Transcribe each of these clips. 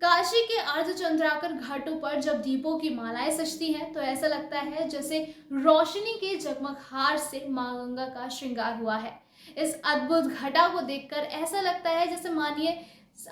काशी के अर्धचंद्राकर घाटों पर जब दीपों की मालाएं सजती हैं तो ऐसा लगता है जैसे रोशनी के जगमग हार से मां गंगा का श्रृंगार हुआ है। इस अद्भुत घटा को देखकर ऐसा लगता है जैसे मानिए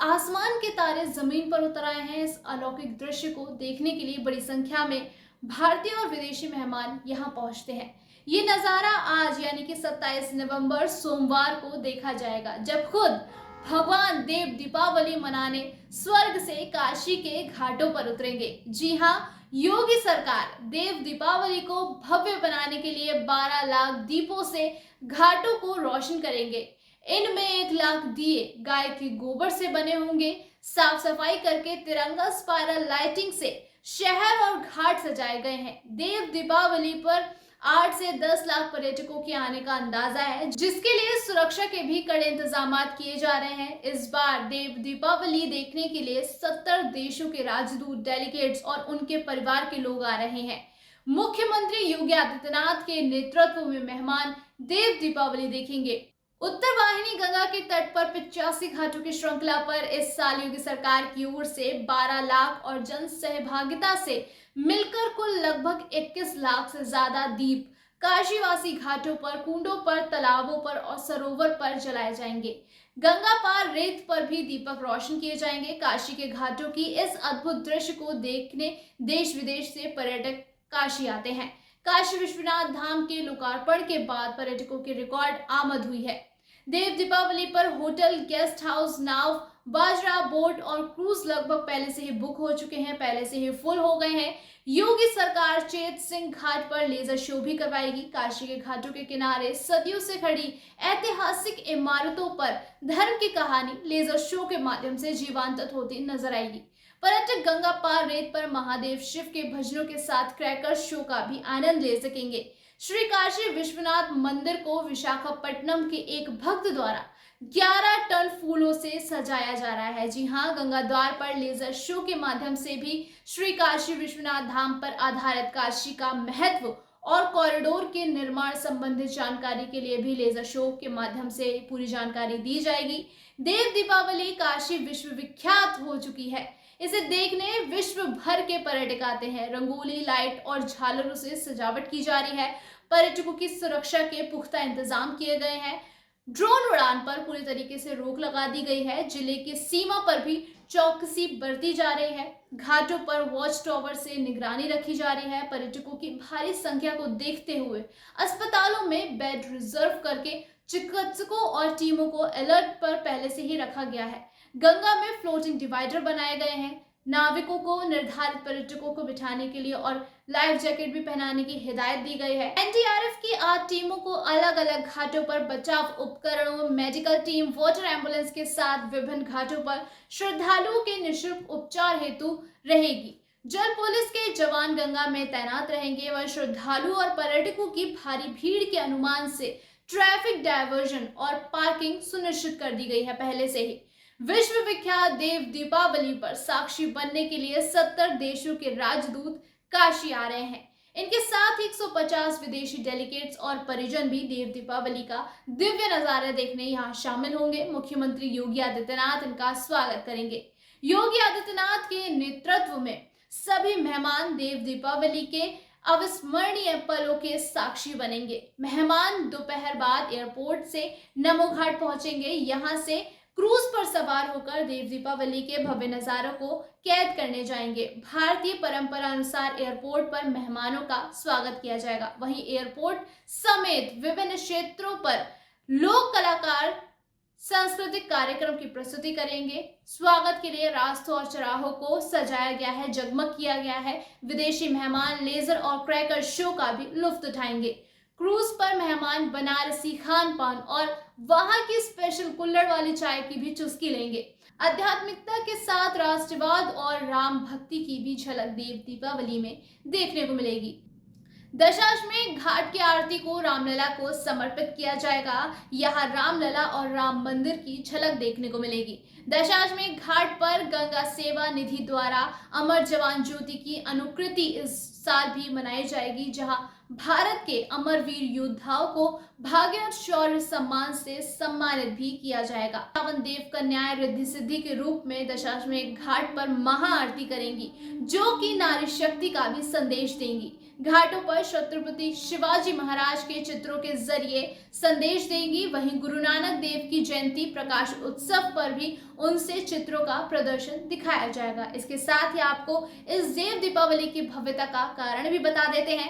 आसमान के तारे जमीन पर उतर आए हैं। इस अलौकिक दृश्य को देखने के लिए बड़ी संख्या में भारतीय और विदेशी मेहमान यहाँ पहुंचते हैं। ये नज़ारा आज यानी कि 27 नवंबर सोमवार को देखा जाएगा, जब खुद भगवान देव दीपावली मनाने स्वर्ग से काशी के घाटों पर उतरेंगे। जी हाँ, योगी सरकार देव दीपावली को भव्य बनाने के लिए 12 लाख दीपों से घाटों को रोशन करेंगे। इनमें 1 लाख दिए गाय के गोबर से बने होंगे। साफ सफाई करके तिरंगा स्पाइरल लाइटिंग से शहर और घाट सजाए गए हैं। देव दीपावली पर 8 से 10 लाख पर्यटकों के आने का अंदाजा है, जिसके लिए सुरक्षा के भी कड़े इंतजाम किए जा रहे हैं। इस बार देव दीपावली देखने के लिए 70 देशों के राजदूत, डेलीगेट्स और उनके परिवार के लोग आ रहे हैं। मुख्यमंत्री योगी आदित्यनाथ के नेतृत्व में मेहमान देव दीपावली देखेंगे। उत्तर वाहिनी गंगा के तट पर 85 घाटों की श्रृंखला पर इस साल योगी सरकार की ओर से 12 लाख और जन सहभागिता से मिलकर कुल लगभग 21 लाख से ज्यादा दीप काशीवासी घाटों पर, कुंडों पर, तालाबों पर और सरोवर पर जलाए जाएंगे। गंगा पार रेत पर भी दीपक रोशन किए जाएंगे। काशी के घाटों की इस अद्भुत दृश्य को देखने देश विदेश से पर्यटक काशी आते हैं। काशी विश्वनाथ धाम के लोकार्पण के बाद पर्यटकों की रिकॉर्ड आमद हुई है। देव दीपावली पर होटल, गेस्ट हाउस, नाव, बाजरा, बोट और क्रूज लगभग पहले से ही बुक हो चुके हैं, पहले से ही फुल हो गए हैं। योगी सरकार चेत सिंह घाट पर लेजर शो भी करवाएगी। काशी के घाटों के किनारे सदियों से खड़ी ऐतिहासिक इमारतों पर धर्म की कहानी लेजर शो के माध्यम से जीवंत होती नजर आएगी। पर्यटक गंगा पार रेत पर महादेव शिव के भजनों के साथ क्रैकर शो का भी आनंद ले सकेंगे। श्री काशी विश्वनाथ मंदिर को विशाखापट्टनम के एक भक्त द्वारा 11 टन फूलों से सजाया जा रहा है। जी हाँ, गंगा द्वार पर लेजर शो के माध्यम से भी श्री काशी विश्वनाथ धाम पर आधारित काशी का महत्व और कॉरिडोर के निर्माण संबंधित जानकारी के लिए भी लेजर शो के माध्यम से पूरी जानकारी दी जाएगी। देव दीपावली काशी विश्वविख्यात हो चुकी है। इसे देखने विश्व भर के पर्यटक आते हैं। रंगोली, लाइट और झालरों से सजावट की जा रही है। पर्यटकों की सुरक्षा के पुख्ता इंतजाम किए गए हैं। ड्रोन उड़ान पर पूरी तरीके से रोक लगा दी गई है। जिले की सीमा पर भी चौकसी बरती जा रही है। घाटों पर वॉच टावर से निगरानी रखी जा रही है। पर्यटकों की भारी संख्या को देखते हुए अस्पतालों में बेड रिजर्व करके चिकित्सकों और टीमों को अलर्ट पर पहले से ही रखा गया है। गंगा में फ्लोटिंग डिवाइडर बनाए गए हैं। नाविकों को निर्धारित पर्यटकों को बिठाने के लिए और लाइफ जैकेट भी पहनाने की हिदायत दी गई है। एनडीआरएफ की 8 टीमों को अलग अलग घाटों पर बचाव उपकरणों, मेडिकल टीम, वाटर एम्बुलेंस के साथ विभिन्न घाटों पर श्रद्धालुओं के निःशुल्क उपचार हेतु रहेगी। जल पुलिस के जवान गंगा में तैनात रहेंगे। वह श्रद्धालु और पर्यटकों की भारी भीड़ के अनुमान से ट्रैफिक डायवर्जन और पार्किंग सुनिश्चित कर दी गई है पहले से ही। विश्व विख्यात देव दीपावली पर साक्षी बनने के लिए 70 देशों के राजदूत काशी आ रहे हैं। इनके साथ 150 विदेशी डेलीगेट्स और परिजन भी देव दीपावली का दिव्य नजारा देखने यहाँ शामिल होंगे। मुख्यमंत्री योगी आदित्यनाथ इनका स्वागत करेंगे। योगी आदित्यनाथ के नेतृत्व में सभी मेहमान देव दीपावली के अविस्मरणीय पलों के साक्षी बनेंगे। मेहमान दोपहर बाद एयरपोर्ट से नमो घाट पहुंचेंगे। यहाँ से क्रूज पर सवार होकर देव दीपावली के भव्य नजारों को कैद करने जाएंगे। भारतीय परंपरा अनुसार एयरपोर्ट पर मेहमानों का स्वागत किया जाएगा। वहीं एयरपोर्ट समेत विभिन्न क्षेत्रों पर लोक कलाकार सांस्कृतिक कार्यक्रम की प्रस्तुति करेंगे। स्वागत के लिए रास्तों और चौराहों को सजाया गया है, जगमग किया गया है। विदेशी मेहमान लेजर और क्रैकर शो का भी लुत्फ उठाएंगे। क्रूज पर मेहमान बनारसी खान पान और वहां की स्पेशल कुल्हड़ वाली चाय की भी चुस्की लेंगे। आध्यात्मिकता के साथ राष्ट्रवाद और राम भक्ति की भी झलक देव दीपावली में देखने को मिलेगी। दशाश्वमेध घाट की आरती को रामलला को समर्पित किया जाएगा। यहाँ रामलला और राम मंदिर की झलक देखने को मिलेगी। दशाश्वमेध घाट पर गंगा सेवा निधि द्वारा अमर जवान ज्योति की अनुकृति इस साल भी मनाई जाएगी, जहां भारत के अमरवीर योद्धाओं को भाग्य और शौर्य सम्मान से सम्मानित भी किया जाएगा। रावण देव कन्याएं रिद्धि सिद्धि के रूप में दशाश्वमेध घाट पर महाआरती करेंगी, जो कि नारी शक्ति का भी संदेश देंगी। घाटों पर छत्रपति शिवाजी महाराज के चित्रों के जरिए संदेश देंगी। वहीं गुरु नानक देव की जयंती प्रकाश उत्सव पर भी उनसे चित्रों का प्रदर्शन दिखाया जाएगा। इसके साथ ही आपको इस देव दीपावली की भव्यता का कारण भी बता देते हैं।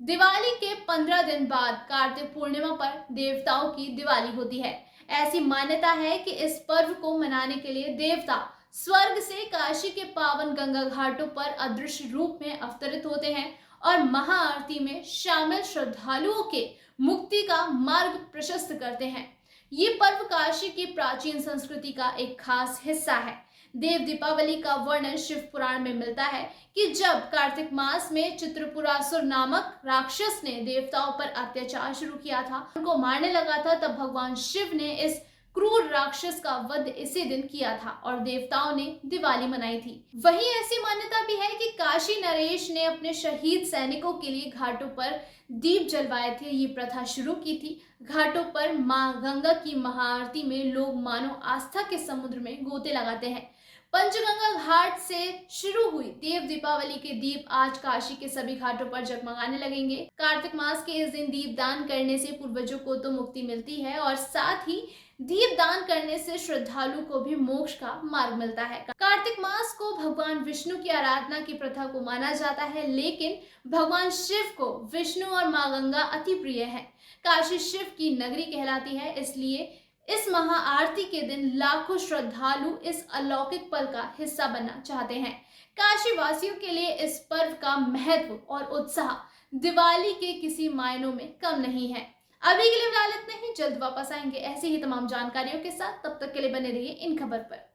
दिवाली के 15 दिन बाद कार्तिक पूर्णिमा पर देवताओं की दिवाली होती है। ऐसी मान्यता है कि इस पर्व को मनाने के लिए देवता स्वर्ग से काशी के पावन गंगा घाटों पर अदृश्य रूप में अवतरित होते हैं और महाआरती में शामिल श्रद्धालुओं के मुक्ति का मार्ग प्रशस्त करते हैं। ये पर्व काशी की प्राचीन संस्कृति का एक खास हिस्सा है। देव दीपावली का वर्णन शिव पुराण में मिलता है कि जब कार्तिक मास में चित्रपुरासुर नामक राक्षस ने देवताओं पर अत्याचार शुरू किया था, उनको मारने लगा था, तब भगवान शिव ने इस क्रूर राक्षस का वध इसी दिन किया था और देवताओं ने दिवाली मनाई थी। वहीं ऐसी मान्यता भी है कि काशी नरेश ने अपने शहीद सैनिकों के लिए घाटों पर दीप जलवाए थे। ये प्रथा शुरू की थी। घाटों पर मां गंगा की महाआरती में लोग मानो आस्था के समुद्र में गोते लगाते हैं। पंचगंगा घाट से शुरू हुई देव दीपावली के दीप आज काशी के सभी घाटों पर जगमगाने लगेंगे। कार्तिक मास के इस दिन दीप दान करने से पूर्वजों को तो मुक्ति मिलती है और साथ ही दीप दान करने से श्रद्धालु को भी मोक्ष का मार्ग मिलता है। कार्तिक मास को भगवान विष्णु की आराधना की प्रथा को माना जाता है, लेकिन भगवान शिव को विष्णु और मां गंगा अति प्रिय है। काशी शिव की नगरी कहलाती है, इसलिए इस महाआरती के दिन लाखों श्रद्धालु इस अलौकिक पल का हिस्सा बनना चाहते हैं। काशी वासियों के लिए इस पर्व का महत्व और उत्साह दिवाली के किसी मायनों में कम नहीं है। अभी के लिए फिलहाल इतना ही। जल्द वापस आएंगे ऐसी ही तमाम जानकारियों के साथ। तब तक के लिए बने रहिए इन खबर पर।